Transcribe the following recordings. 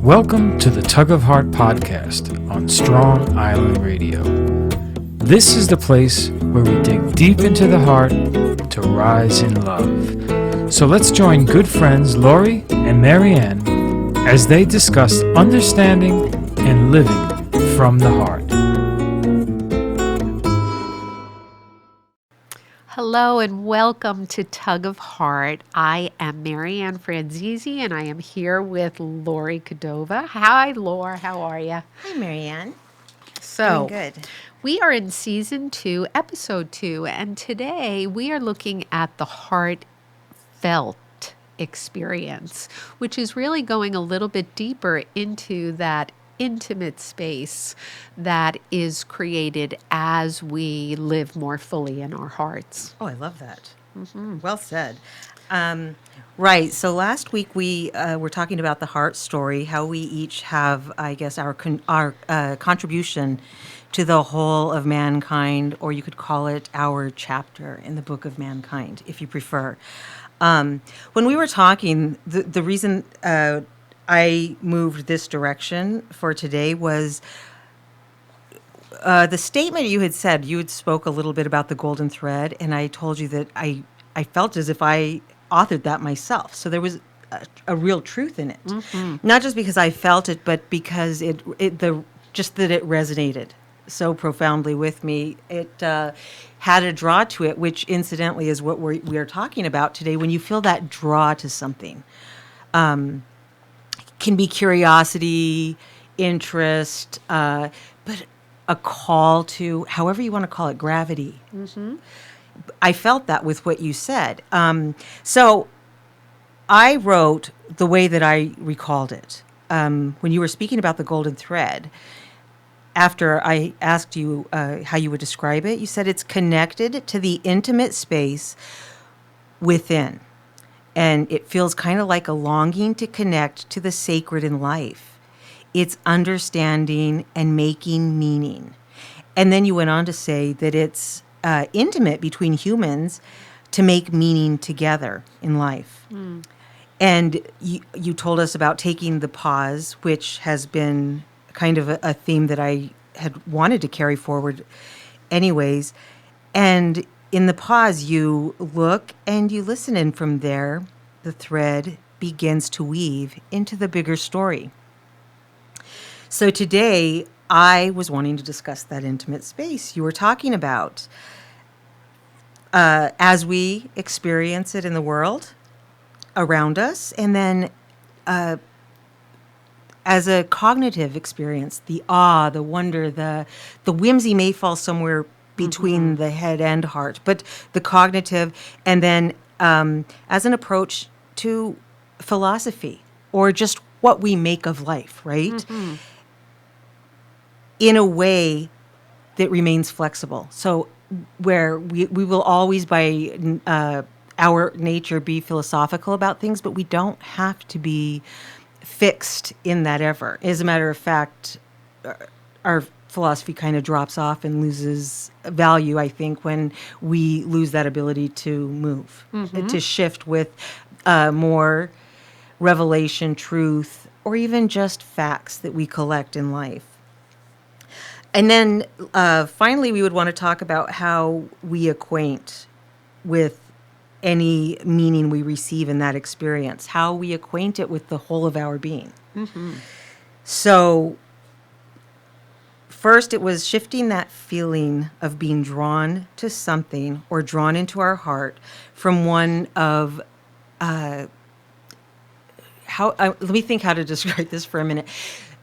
Welcome to the Tug of Heart podcast on Strong Island Radio. This is the place where we dig deep into the heart to rise in love. So let's join good friends Lori and Marianne as they discuss understanding and living from the heart. Hello and welcome to Tug of Heart. I am Marianne Franzese and I am here with Lori Cordova. Hi, Laura. How are you? Hi, Marianne. So, Doing good. we are in Season 2, Episode 2, and today we are looking at the heartfelt experience, which is really going a little bit deeper into that intimate space that is created as we live more fully in our hearts. Oh, I love that. Mm-hmm. Well said. Right. So last week we were talking about the heart story, how we each have, I guess, our contribution to the whole of mankind, or you could call it our chapter in the book of mankind, if you prefer. When we were talking, the reason I moved this direction for today was the statement you had said. You had spoke a little bit about the golden thread, and I told you that I felt as if I authored that myself. So there was a real truth in it, not just because I felt it, but because it resonated so profoundly with me. It had a draw to it, which incidentally is what we are talking about today. When you feel that draw to something. Can be curiosity, interest, but a call to, however you want to call it, gravity. Mm-hmm. I felt that with what you said. So I wrote the way that I recalled it. When you were speaking about the golden thread, after I asked you how you would describe it, you said it's connected to the intimate space within. And it feels kind of like a longing to connect to the sacred in life. It's understanding and making meaning. And then you went on to say that it's intimate between humans to make meaning together in life. Mm. And you told us about taking the pause, which has been kind of a theme that I had wanted to carry forward anyways. And in the pause, you look and you listen, and from there, the thread begins to weave into the bigger story. So today, I was wanting to discuss that intimate space you were talking about as we experience it in the world around us, and then as a cognitive experience, the awe, the wonder, the whimsy may fall somewhere between the head and heart, but the cognitive, and then as an approach to philosophy or just what we make of life, right? Mm-hmm. In a way that remains flexible. So where we will always by our nature be philosophical about things, but we don't have to be fixed in that ever. As a matter of fact, our philosophy kind of drops off and loses value, I think, when we lose that ability to move, to shift with more revelation, truth, or even just facts that we collect in life. And then finally, we would want to talk about how we acquaint with any meaning we receive in that experience, how we acquaint it with the whole of our being. Mm-hmm. So first, it was shifting that feeling of being drawn to something or drawn into our heart from one of let me think how to describe this for a minute.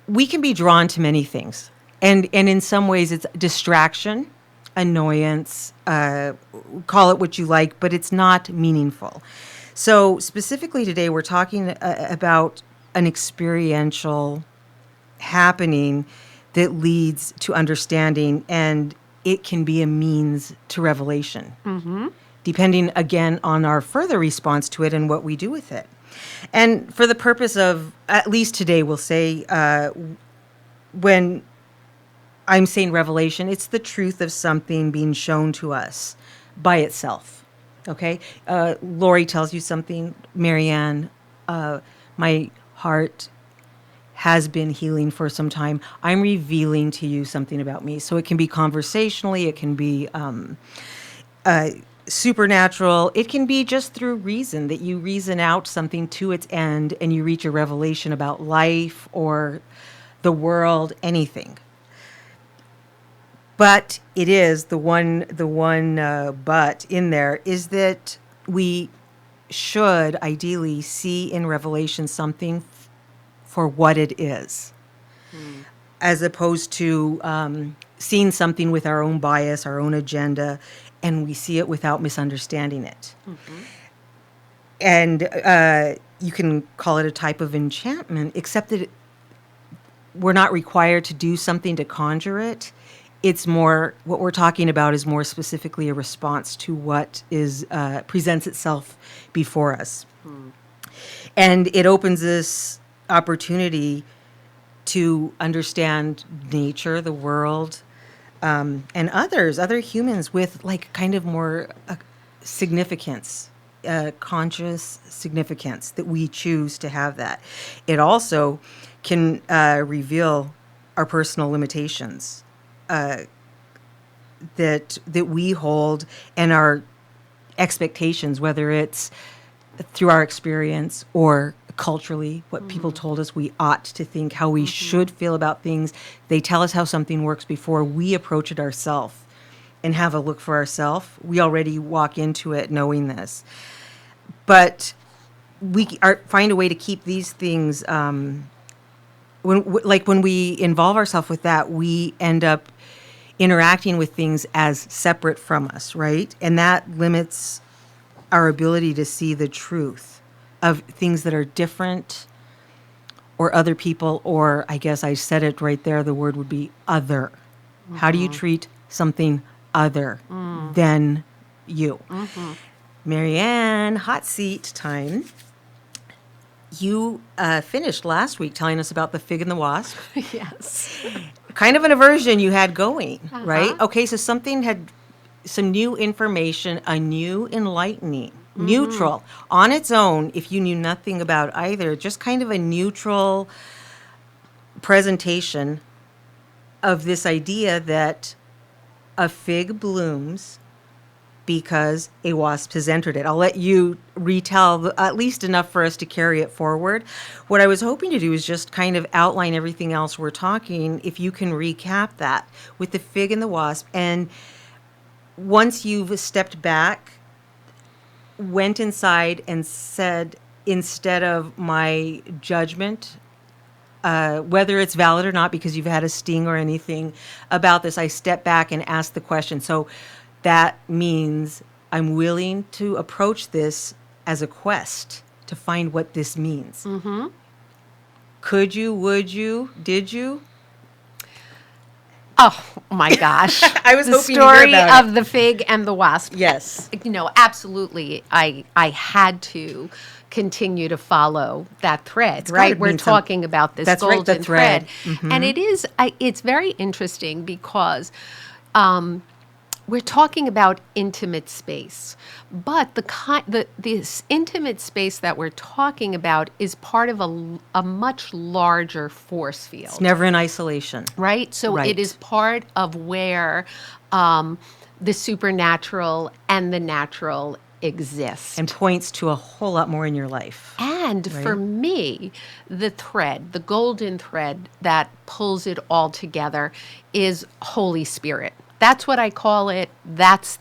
We can be drawn to many things, and in some ways, it's distraction, annoyance, call it what you like, but it's not meaningful. So specifically today, we're talking about an experiential happening that leads to understanding, and it can be a means to revelation, depending, again, on our further response to it and what we do with it. And for the purpose of, at least today, we'll say, when I'm saying revelation, it's the truth of something being shown to us by itself, okay? Lori tells you something, Marianne, my heart has been healing for some time. I'm revealing to you something about me. So it can be conversationally, it can be supernatural, it can be just through reason, that you reason out something to its end and you reach a revelation about life or the world, anything. But it is the one but in there is that we should ideally see in Revelation something for what it is, as opposed to seeing something with our own bias, our own agenda, and we see it without misunderstanding it. And you can call it a type of enchantment, except that we're not required to do something to conjure it. It's more, what we're talking about is more specifically a response to what is presents itself before us. And it opens this opportunity to understand nature, the world, and other humans with like kind of more significance, conscious significance, that we choose to have that. It also can reveal our personal limitations that we hold, and our expectations, whether it's through our experience or culturally, what people told us we ought to think, how we should feel about things. They tell us how something works before we approach it ourselves and have a look for ourselves. We already walk into it knowing this. But we find a way to keep these things, when we involve ourselves with that, we end up interacting with things as separate from us, right? And that limits our ability to see the truth of things that are different or other people, or I guess I said it right there, the word would be other. How do you treat something other than you? Marianne, hot seat time. You finished last week telling us about the fig and the wasp. Yes. Kind of an aversion you had going, right? Okay, so something had some new information, a new enlightening, neutral, on its own, if you knew nothing about either, just kind of a neutral presentation of this idea that a fig blooms because a wasp has entered it. I'll let you retell at least enough for us to carry it forward. What I was hoping to do is just kind of outline everything else we're talking, if you can recap that with the fig and the wasp. And once you've stepped back, went inside and said, instead of my judgment, whether it's valid or not because you've had a sting or anything about this, I step back and ask the question. So that means I'm willing to approach this as a quest to find what this means. Could you, would you, did you? Oh my gosh. I was the hoping to hear story about of the fig and the wasp. Yes. Absolutely. I had to continue to follow that thread, gotta right? We're mean talking about this That's right, golden the thread. And it's very interesting because we're talking about intimate space, but this intimate space that we're talking about is part of a much larger force field. It's never in isolation. Right? So Right. it is part of where the supernatural and the natural exist. And points to a whole lot more in your life. And for me, the golden thread that pulls it all together is Holy Spirit. That's what I call it. That's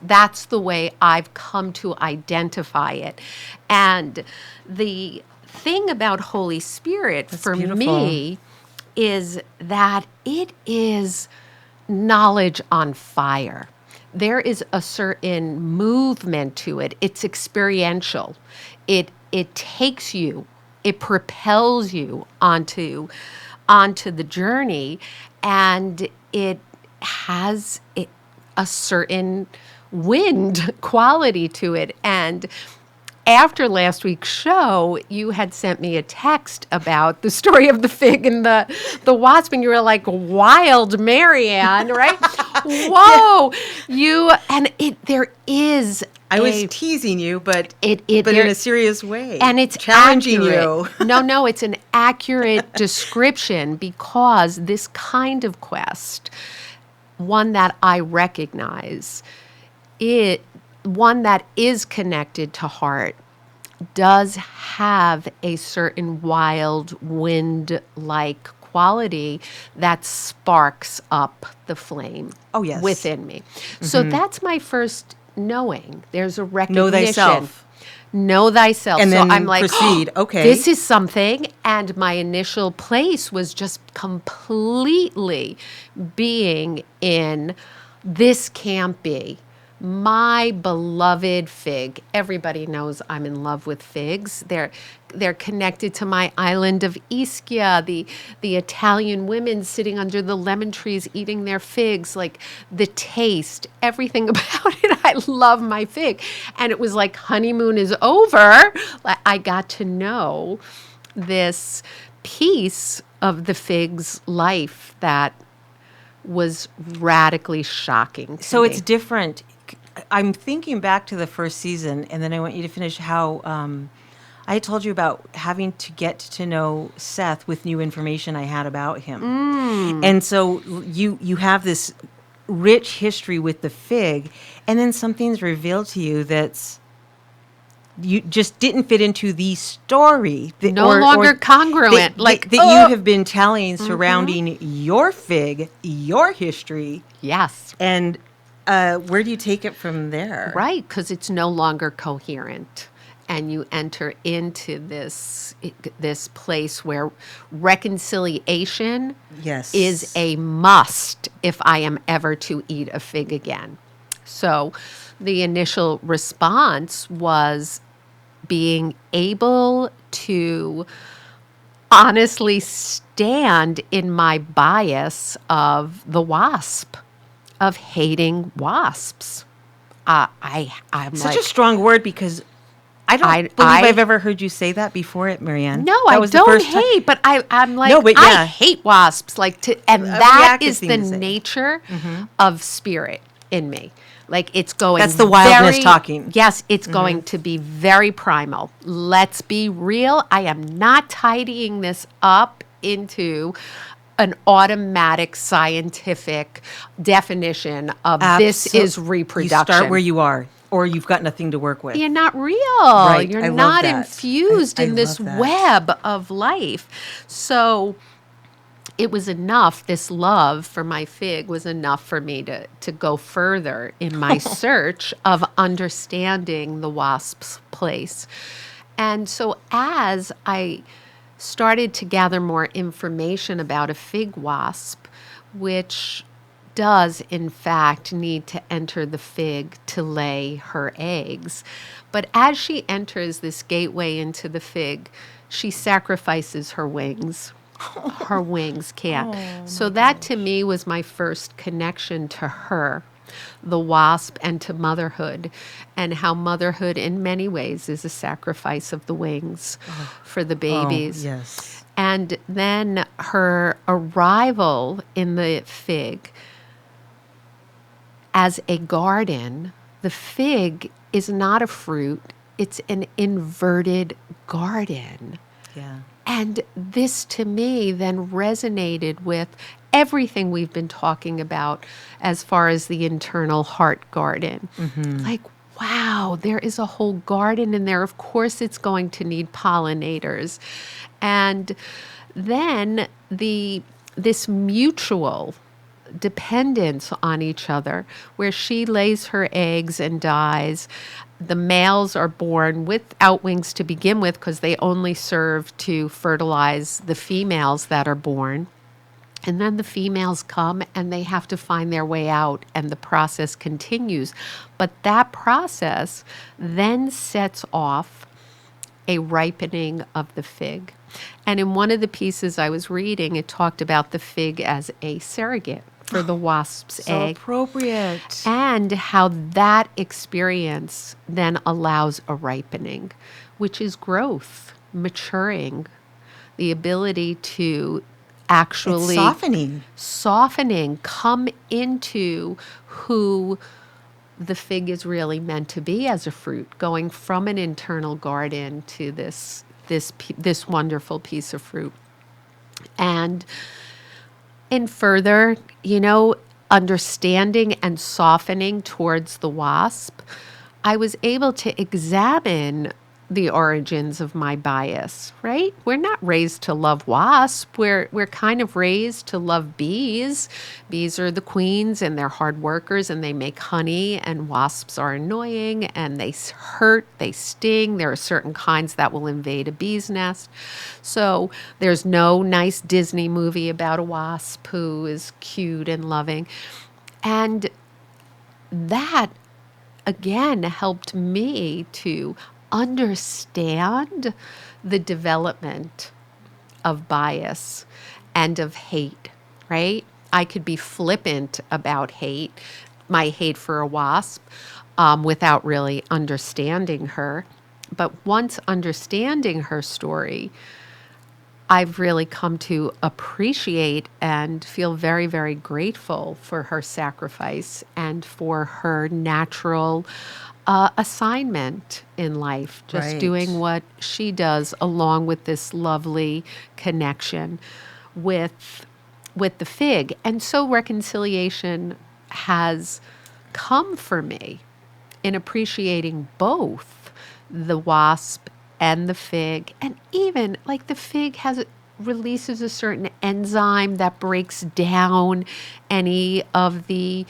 the way I've come to identify it. And the thing about Holy Spirit for me is that it is knowledge on fire. There is a certain movement to it. It's experiential. It takes you, it propels you onto the journey, and it has a certain wind quality to it. And after last week's show, you had sent me a text about the story of the fig and the wasp, and you were like, wild Marianne, right? Whoa. There is I was teasing you, but but in a serious way. And it's challenging accurate. you. No, it's an accurate description, because this kind of quest, one that I recognize, one that is connected to heart, does have a certain wild wind-like quality that sparks up the flame within me. So that's my first knowing. There's a recognition. Know thyself. Know thyself. And so then I'm like, proceed. Okay. This is something. And my initial place was just completely being in, this can't be. My beloved fig. Everybody knows I'm in love with figs. They're connected to my island of Ischia, the Italian women sitting under the lemon trees eating their figs, like the taste, everything about it. I love my fig. And it was like honeymoon is over. I got to know this piece of the fig's life that was radically shocking to So me. it's different. I'm thinking back to the first season, and then I want you to finish how I told you about having to get to know Seth with new information I had about him. And so you have this rich history with the fig, and then something's revealed to you that's you just didn't fit into the story. No longer congruent. That you have been telling surrounding your fig, your history. Yes. And where do you take it from there? Right, because it's no longer coherent. And you enter into this place where reconciliation is a must if I am ever to eat a fig again. So the initial response was being able to honestly stand in my bias of the wasp, of hating wasps. I'm such like, a strong word, because I don't believe I've ever heard you say that before, Marianne. No, that I was don't the first hate, but I'm like, No, but I hate wasps. And that is the thing to say. nature of spirit in me. Like, it's going. That's the wildness talking. Yes, it's going to be very primal. Let's be real. I am not tidying this up into an automatic scientific definition of this is reproduction. You start where you are, or you've got nothing to work with. You're not real. Right. You're I love not that. infused I in this love that. web of life. So it was enough. This love for my fig was enough for me to go further in my search of understanding the wasp's place. And so as I started to gather more information about a fig wasp, which does in fact need to enter the fig to lay her eggs. But as she enters this gateway into the fig, she sacrifices her wings. Her wings can't. So that to me was my first connection to her, the wasp, and to motherhood, and how motherhood in many ways is a sacrifice of the wings for the babies. Yes. And then her arrival in the fig as a garden. The fig is not a fruit, it's an inverted garden. Yeah. And this to me then resonated with everything we've been talking about as far as the internal heart garden. Like, wow, there is a whole garden in there. Of course, it's going to need pollinators. And then this mutual dependence on each other, where she lays her eggs and dies. The males are born without wings to begin with because they only serve to fertilize the females that are born. And then the females come and they have to find their way out, and the process continues. But that process then sets off a ripening of the fig. And in one of the pieces I was reading, it talked about the fig as a surrogate for the wasp's So egg. appropriate. And how that experience then allows a ripening, which is growth, maturing, the ability to actually It's softening. come into who the fig is really meant to be as a fruit, going from an internal garden to this wonderful piece of fruit. And in further, understanding and softening towards the wasp, I was able to examine the origins of my bias, right? We're not raised to love wasp. We're kind of raised to love bees. Bees are the queens and they're hard workers and they make honey, and wasps are annoying and they hurt, they sting. There are certain kinds that will invade a bee's nest. So there's no nice Disney movie about a wasp who is cute and loving. And that again helped me to understand the development of bias and of hate, right? I could be flippant about hate, my hate for a wasp, without really understanding her. But once understanding her story, I've really come to appreciate and feel very, very grateful for her sacrifice and for her natural assignment in life, just Right. doing what she does, along with this lovely connection with the fig. And so reconciliation has come for me in appreciating both the wasp and the fig. And even like the fig releases a certain enzyme that breaks down any of the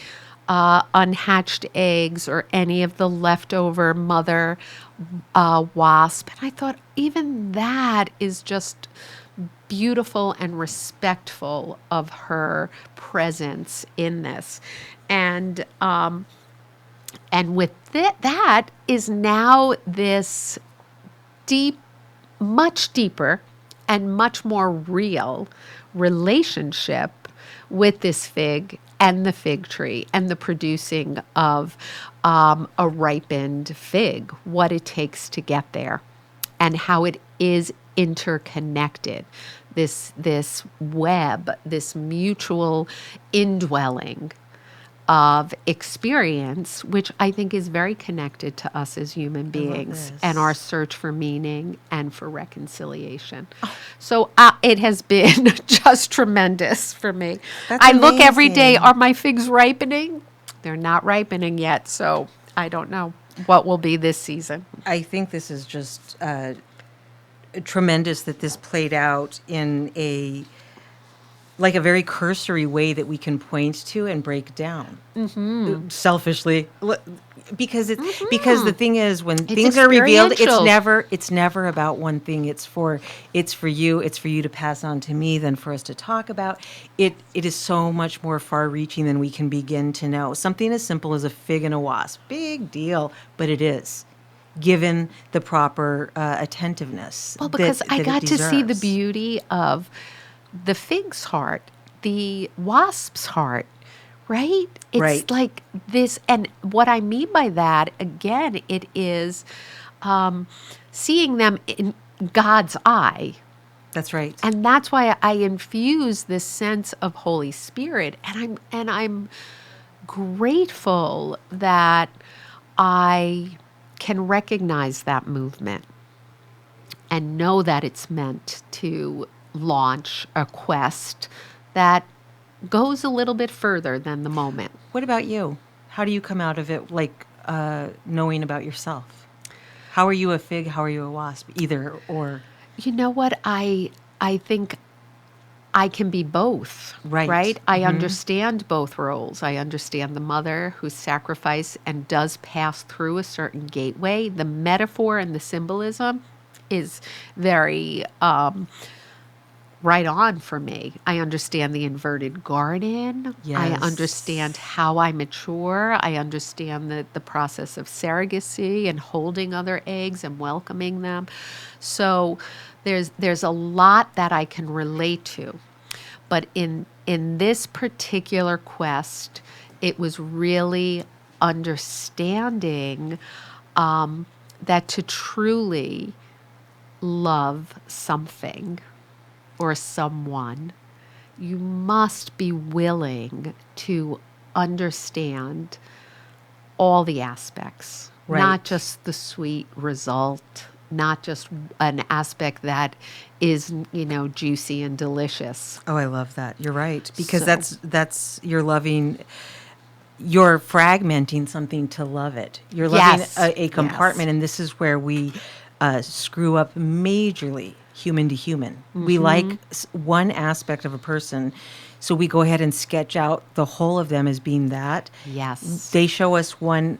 unhatched eggs or any of the leftover mother wasp. And I thought even that is just beautiful and respectful of her presence in this. And with that is now this deep, much deeper and much more real relationship with this fig and the fig tree and the producing of a ripened fig, what it takes to get there and how it is interconnected. This web, this mutual indwelling of experience, which I think is very connected to us as human beings and our search for meaning and for reconciliation. So it has been just tremendous for me. That's I look every day, amazing. are my figs ripening? They're not ripening yet, so I don't know what will be this season. I think this is just tremendous that this played out in a very cursory way that we can point to and break down selfishly, because the thing is, when things are revealed, experiential. it's never about one thing. It's for you to pass on to me, than for us to talk about. It is so much more far-reaching than we can begin to know. Something as simple as a fig and a wasp, big deal, but it is, given the proper attentiveness. Well, because I that it got to see the deserves. beauty of the fig's heart, the wasp's heart, right? It's Right. like this. And what I mean by that, again, it is seeing them in God's eye. That's right. And that's why I infuse this sense of Holy Spirit. And I'm grateful that I can recognize that movement and know that it's meant to launch a quest that goes a little bit further than the moment. What about you? How do you come out of it, knowing about yourself? How are you a fig? How are you a wasp? Either or. You know what? I think I can be both. Right. Right? I understand both roles. I understand the mother who sacrifices and does pass through a certain gateway. The metaphor and the symbolism is very right on for me. I understand the inverted garden. I Yes. understand how I mature. I understand the process of surrogacy and holding other eggs and welcoming them. So there's a lot that I can relate to. But in in this particular quest, it was really understanding that to truly love something or someone, you must be willing to understand all the aspects, Right. not just the sweet result, not just an aspect that is, juicy and delicious. Oh, I love that. You're right. Because So- that's you're fragmenting something to love it. You're loving Yes. a compartment, and this is where we screw up majorly, human to human. We like one aspect of a person, so we go ahead and sketch out the whole of them as being that. Yes. They show us one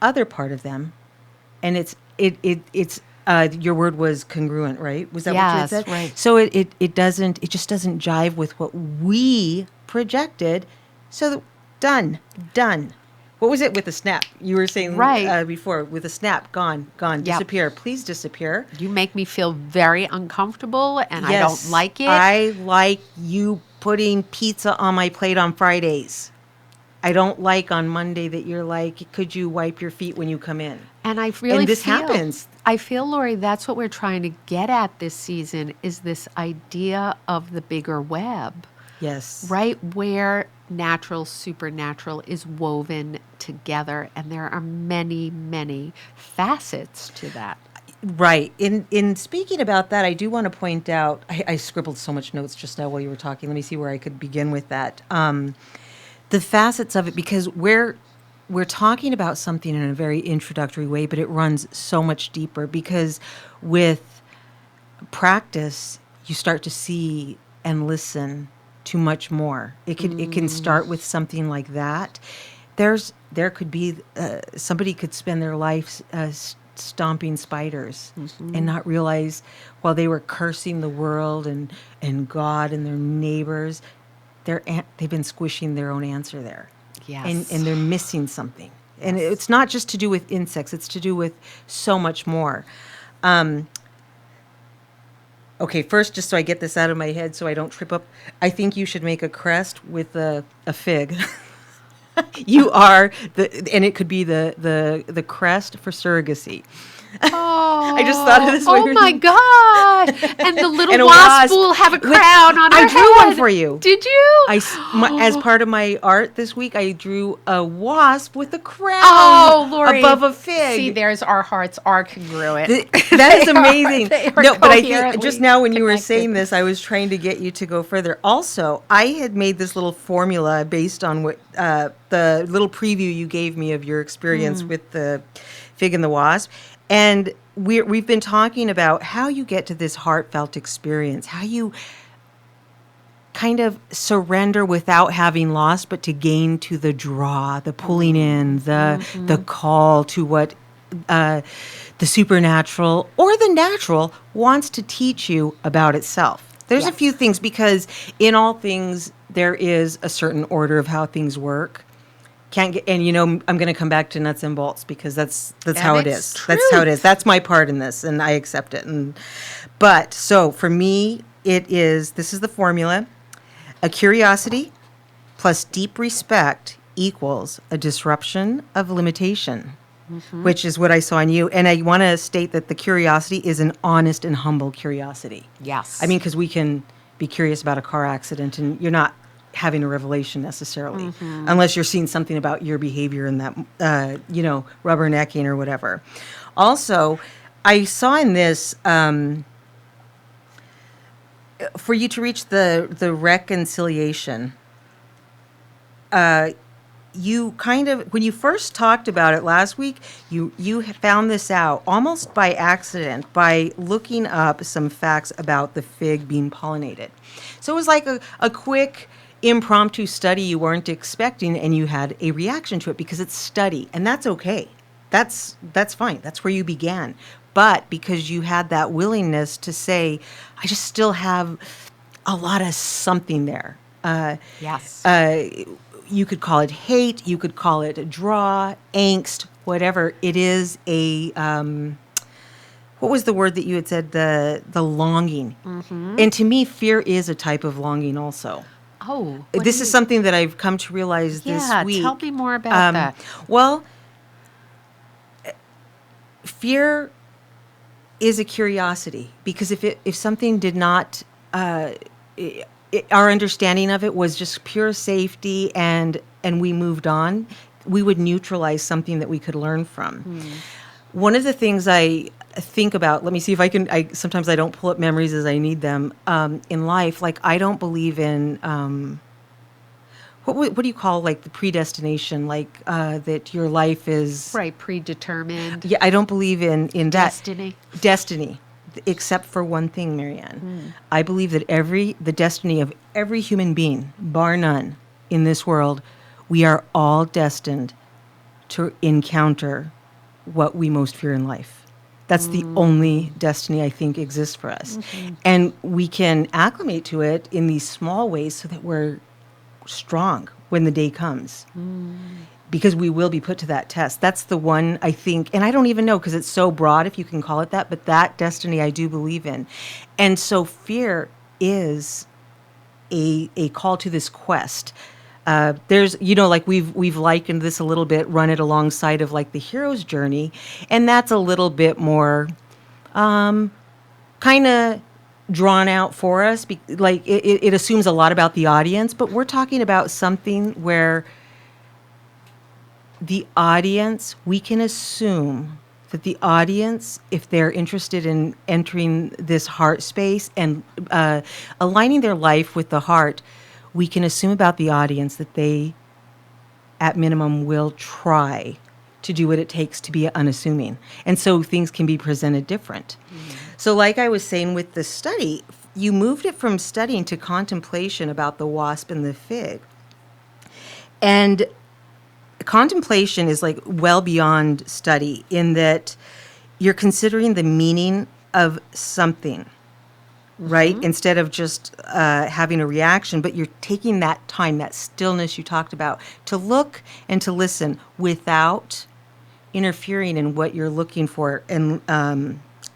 other part of them, and it's your word was congruent, right? Was that what you had Yes, said? right. So it just doesn't jive with what we projected. So done. What was it with a snap? You were saying Right. Before, with a snap, gone, disappear. Please disappear. You make me feel very uncomfortable, and I Yes, don't like it. I like you putting pizza on my plate on Fridays. I don't like on Monday that you're like, could you wipe your feet when you come in? And I really And this feel, happens. I feel, Lori, that's what we're trying to get at this season is this idea of the bigger web, Yes. right? Where natural, supernatural is woven together. And there are many, many facets to that. Right. In speaking about that, I do want to point out, I scribbled so much notes just now while you were talking. Let me see where I could begin with that. The facets of it, because we're talking about something in a very introductory way, but it runs so much deeper because with practice, you start to see and listen to much more. It can start with something like that. There could be somebody could spend their life stomping spiders and not realize while they were cursing the world and God and their neighbors, they've been squishing their own answer there. Yes. And they're missing something. And it's not just to do with insects, it's to do with so much more. Okay, first, just so I get this out of my head so I don't trip up, I think you should make a crest with a fig. You are and it could be the crest for surrogacy. Oh, I just thought of this while you Oh were my thinking. God. And the little And a wasp wasp. will have a Look, crown on her I drew one head. for you. Did you? As part of my art this week, I drew a wasp with a crown Lori. above a fig. See, there's our hearts are congruent. That is amazing. They are No, but I think coherently just now when you were connected. saying this, I was trying to get you to go further. Also, I had made this little formula based on what the little preview you gave me of your experience with the fig and the wasp. And we've been talking about how you get to this heartfelt experience, how you kind of surrender without having lost, but to gain to the draw, the pulling in, the call to what the supernatural or the natural wants to teach you about itself. There's a Yes. few things because in all things there is a certain order of how things work. Can't get, and I'm going to come back to nuts and bolts because that's how it it's is. That's how it truth. is. That's my part in this, and I accept it. But so for me, this is the formula: a curiosity plus deep respect equals a disruption of limitation, which is what I saw in you. And I want to state that the curiosity is an honest and humble curiosity. Yes. I mean, because we can be curious about a car accident, and you're not having a revelation necessarily, unless you're seeing something about your behavior in that, rubbernecking or whatever. Also, I saw in this, for you to reach the reconciliation, you kind of, when you first talked about it last week, you found this out almost by accident by looking up some facts about the fig being pollinated. So it was like a quick impromptu study you weren't expecting, and you had a reaction to it because it's study, and that's okay. That's fine. That's where you began. But because you had that willingness to say, I just still have a lot of something there. yes. You could call it hate, you could call it a draw, angst, whatever. It is a, what was the word that you had said? The longing. And to me, fear is a type of longing also. Oh, This is something that I've come to realize this week. Tell me more about that. Well, fear is a curiosity, because if something did not, our understanding of it was just pure safety, and we moved on, we would neutralize something that we could learn from. One of the things I think about, let me see if I can, sometimes I don't pull up memories as I need them, in life. Like, I don't believe in, what do you call, like, the predestination, like, that your life is... Right, predetermined. Yeah, I don't believe in that. Destiny, except for one thing, Marianne. I believe that the destiny of every human being, bar none, in this world, we are all destined to encounter what we most fear in life. That's the only destiny I think exists for us. And we can acclimate to it in these small ways so that we're strong when the day comes. Because we will be put to that test. That's the one, I think, and I don't even know because it's so broad, if you can call it that, but that destiny I do believe in. And so fear is a call to this quest. There's, like we've likened this a little bit, run it alongside of like the hero's journey, and that's a little bit more kind of drawn out for us. Like it assumes a lot about the audience, but we're talking about something where the audience, we can assume that the audience, if they're interested in entering this heart space and aligning their life with the heart, we can assume about the audience that they, at minimum, will try to do what it takes to be unassuming. And so things can be presented different. So like I was saying with the study, you moved it from studying to contemplation about the wasp and the fig. And contemplation is like well beyond study in that you're considering the meaning of something, right? Instead of just having a reaction, but you're taking that time, that stillness you talked about, to look and to listen without interfering in what you're looking for and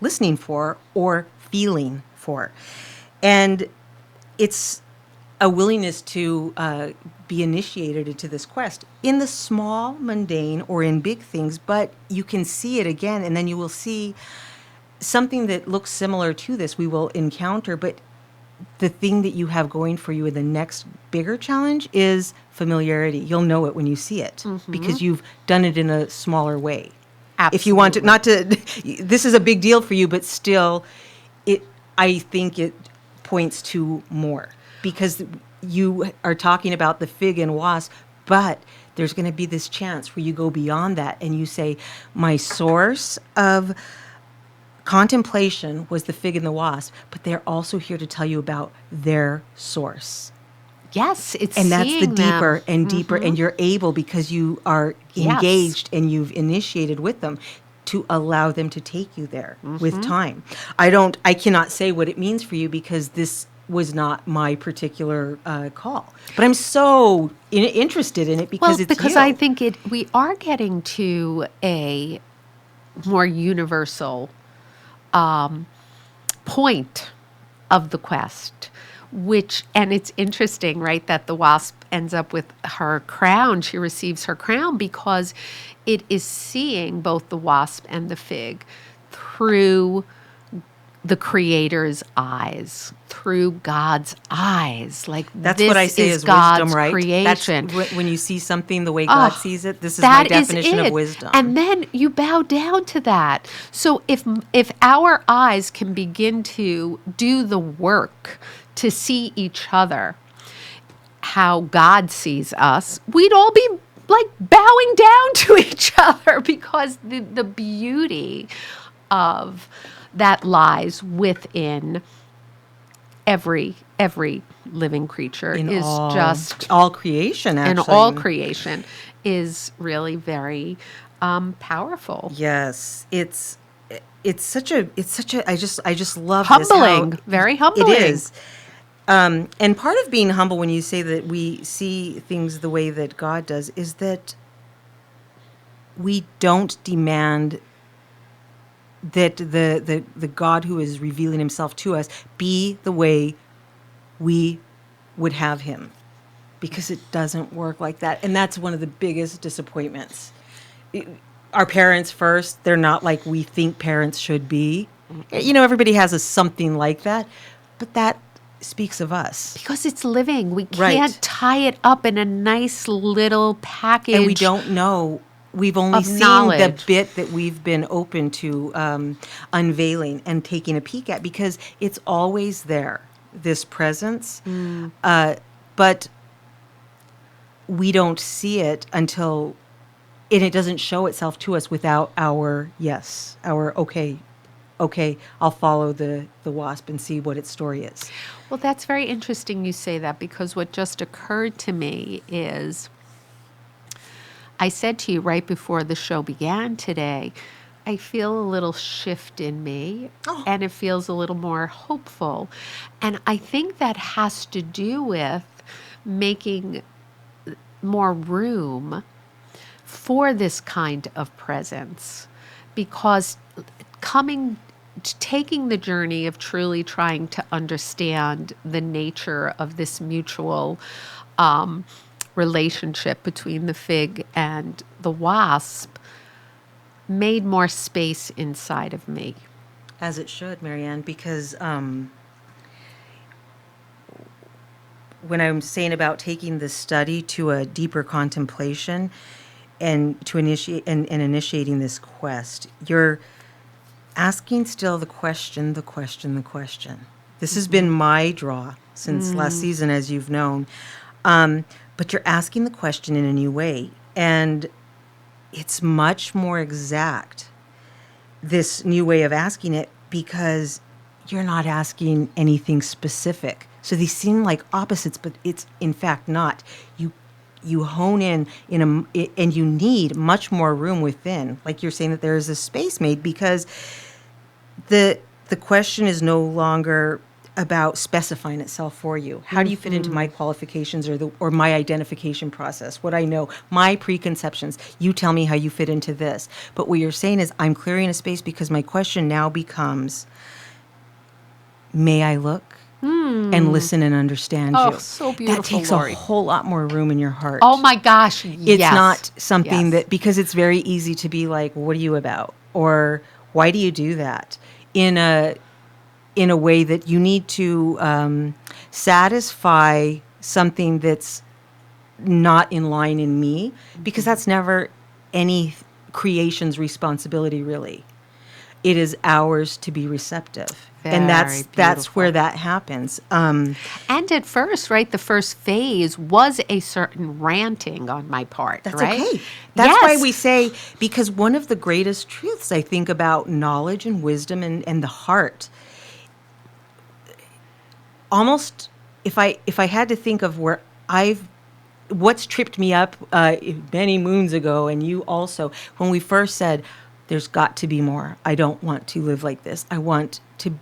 listening for or feeling for. And it's a willingness to be initiated into this quest in the small, mundane, or in big things, but you can see it again, and then you will see something that looks similar to this we will encounter, but the thing that you have going for you in the next bigger challenge is familiarity. You'll know it when you see it because you've done it in a smaller way. Absolutely. If you want to, not to, this is a big deal for you, but still, I think it points to more because you are talking about the fig and wasp, but there's going to be this chance where you go beyond that and you say, my source of contemplation was the fig and the wasp, but they're also here to tell you about their source. Yes, it's and that's the seeing deeper them. and deeper, and you're able, because you are engaged and you've initiated with them, to allow them to take you there with time. I cannot say what it means for you because this was not my particular call, but I'm so interested in it because because I think we are getting to a more universal point of the quest, and it's interesting, right, that the wasp ends up with her crown. She receives her crown because it is seeing both the wasp and the fig through the Creator's eyes, through God's eyes. Like, that's this what I say is is God's wisdom, right? creation. That's when you see something the way God sees it. This is my definition of wisdom. And then you bow down to that. So if our eyes can begin to do the work to see each other how God sees us, we'd all be like bowing down to each other because the beauty of that lies within every living creature all creation, actually. And all creation is really very powerful. Yes, it's such a I just love humbling, this, very humbling. It is. And part of being humble, when you say that we see things the way that God does, is that we don't demand that the God who is revealing himself to us be the way we would have him. because it doesn't work like that. And that's one of the biggest disappointments. Our parents first, they're not like we think parents should be. You know, everybody has a something like that, but that speaks of us. Because it's living. We Right. can't tie it up in a nice little package. And we don't know. We've only of seen the knowledge. bit that we've been open to unveiling and taking a peek at, because it's always there, this presence. But we don't see it until, and it doesn't show itself to us without our yes, our okay, I'll follow the wasp and see what its story is. Well, that's very interesting you say that, because what just occurred to me is I said to you right before the show began today, I feel a little shift in me, and it feels a little more hopeful. And I think that has to do with making more room for this kind of presence, because taking the journey of truly trying to understand the nature of this mutual relationship between the fig and the wasp made more space inside of me. As it should, Marianne, because when I'm saying about taking the study to a deeper contemplation and to initiate and initiating this quest, you're asking still the question. This has been my draw since last season, as you've known. But you're asking the question in a new way, and it's much more exact, this new way of asking it, because you're not asking anything specific. So these seem like opposites, but it's in fact not. You hone in and you need much more room within. Like you're saying that there is a space made, because the question is no longer about specifying itself for you. How do you fit into my qualifications or my identification process? What I know, my preconceptions. You tell me how you fit into this. But what you're saying is, I'm clearing a space, because my question now becomes, may I look and listen and understand you? Oh, so beautiful, That takes Lori. a whole lot more room in your heart. Oh my gosh, It's yes. not something Yes. that, because it's very easy to be like, what are you about? Or why do you do that? In a way that you need to satisfy something that's not in line in me, because that's never any creation's responsibility, really. It is ours to be receptive. And Very that's where beautiful. that happens. And at first, right, the first phase was a certain ranting on my part, That's right? okay. That's why Yes. we say, because one of the greatest truths, I think, about knowledge and wisdom and the heart, almost, if I had to think of what's tripped me up many moons ago, and you also, when we first said, there's got to be more. I don't want to live like this. I want to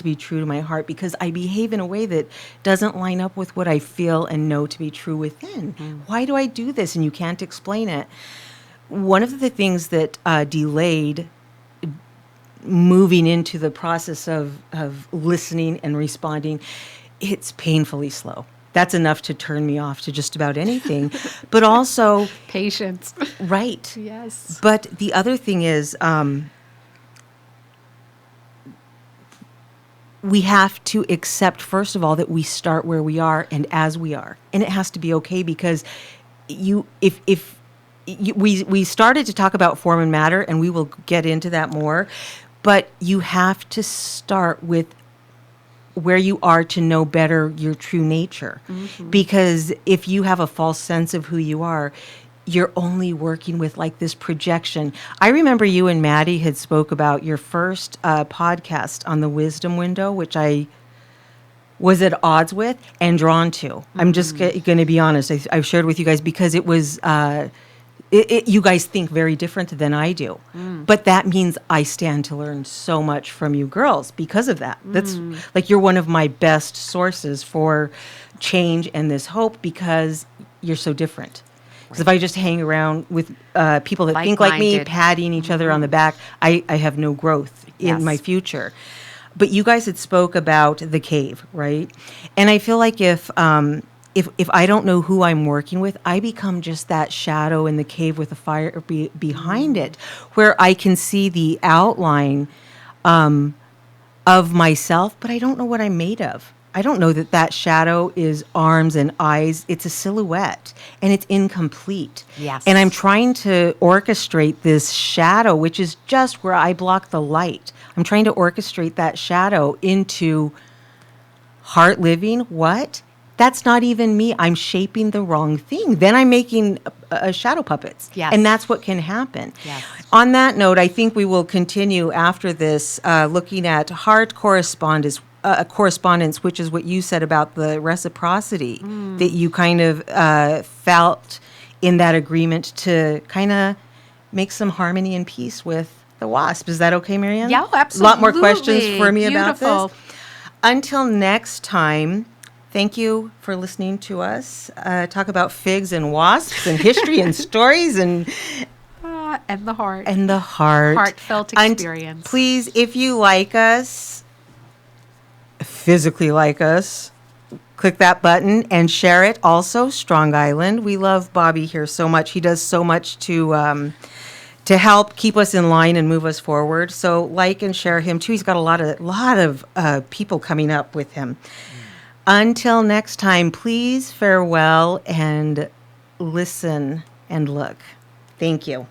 be true to my heart, because I behave in a way that doesn't line up with what I feel and know to be true within. Why do I do this? And you can't explain it. One of the things that delayed moving into the process of listening and responding, it's painfully slow. That's enough to turn me off to just about anything. But also, Patience. right. Yes. But the other thing is, we have to accept, first of all, that we start where we are and as we are. And it has to be okay, because we started to talk about form and matter, and we will get into that more. But you have to start with where you are to know better your true nature. Because if you have a false sense of who you are, you're only working with like this projection. I remember you and Maddie had spoke about your first podcast on the wisdom window, which I was at odds with and drawn to. I'm just going to be honest. I've shared with you guys, because it was, you guys think very different than I do. But that means I stand to learn so much from you girls because of that. That's like, you're one of my best sources for change and this hope, because you're so different. Because if I just hang around with people that think like me, Like-minded. patting each other on the back, I have no growth in Yes. my future. But you guys had spoke about the cave, right? And I feel like if if I don't know who I'm working with, I become just that shadow in the cave with the fire behind it, where I can see the outline of myself, but I don't know what I'm made of. I don't know that shadow is arms and eyes. It's a silhouette, and it's incomplete. Yes. And I'm trying to orchestrate this shadow, which is just where I block the light. I'm trying to orchestrate that shadow into heart living. What? That's not even me. I'm shaping the wrong thing. Then I'm making shadow puppets. Yes. And that's what can happen. Yes. On that note, I think we will continue after this looking at heart correspondence, which is what you said about the reciprocity that you kind of felt in that agreement to kind of make some harmony and peace with the wasp. Is that okay, Marianne? Yeah, absolutely. A lot more questions for me Beautiful. about this. Until next time, thank you for listening to us talk about figs and wasps and history and stories and And the heart. and the heart. Heartfelt experience. Please, if you like us, physically like us, click that button and share it. Also, Strong Island. We love Bobby here so much. He does so much to help keep us in line and move us forward. So like and share him too. He's got a lot of people coming up with him. Until next time, please farewell and listen and look. Thank you.